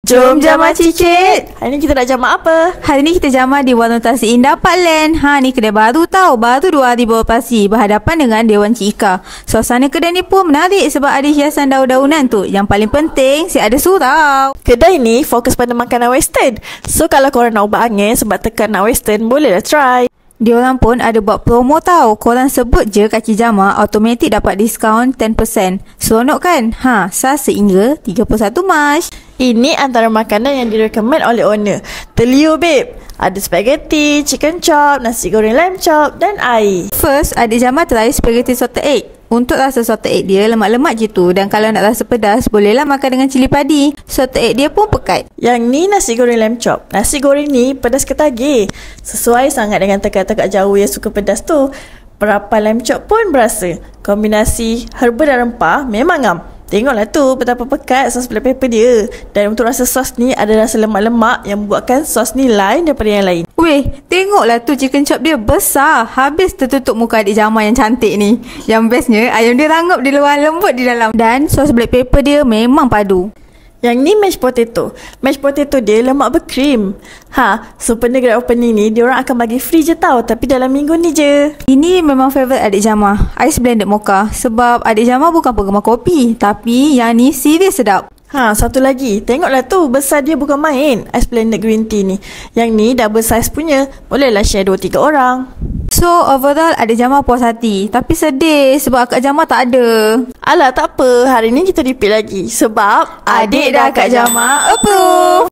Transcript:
Jom jamah cicit. Hari ni kita nak jamah apa? Hari ni kita jamah di Warung Nasi Indah Parkland. Ni kedai baru tau. Baru 2 hari beroperasi berhadapan dengan Dewan Cik Ika. Suasana kedai ni pun menarik sebab ada hiasan daun-daunan tu. Yang paling penting, ada surau. Kedai ni fokus pada makanan western. So kalau korang nak ubah angin sebab tekan nak western, bolehlah try. Diorang pun ada buat promo tau. Korang sebut je kaki jamah, automatik dapat diskaun 10%. Seronok kan? Sah sehingga 31 Mac. Ini antara makanan yang direkomend oleh owner. Terliur babe. Ada spaghetti, chicken chop, nasi goreng lamb chop dan air. First, adik jamah try spaghetti salted egg. Untuk rasa salted egg dia lemak-lemak je tu. Dan kalau nak rasa pedas, bolehlah makan dengan cili padi. Salted egg dia pun pekat. Yang ni nasi goreng lamb chop. Nasi goreng ni pedas ketagih. Sesuai sangat dengan tekak-tekak jauh yang suka pedas tu. Perapan lamb chop pun berasa. Kombinasi herba dan rempah memang ngam. Tengoklah tu betapa pekat sos black pepper dia. Dan untuk rasa sos ni ada rasa lemak-lemak yang membuatkan sos ni lain daripada yang lain. Weh, tengoklah tu chicken chop dia besar. Habis tertutup muka adik jamah yang cantik ni. Yang bestnya, ayam dia rangup di luar, lembut di dalam. Dan sos black pepper dia memang padu. Yang ni mashed potato. Mashed potato dia lemak berkrim. So benda grand opening ni diorang akan bagi free je tau. Tapi dalam minggu ni je. Ini memang favourite adik jamah, Ice blended mocha. Sebab adik jamah bukan penggemar kopi. Tapi yang ni serius sedap. Satu lagi. Tengoklah tu, besar dia bukan main. Ice blended green tea ni. Yang ni double size punya. Bolehlah share 2-3 orang. So overall adik jamah puas hati. Tapi sedih sebab akak jamah tak ada. Alah tak apa, hari ni kita repeat lagi. Sebab adik dah akak jamah approve.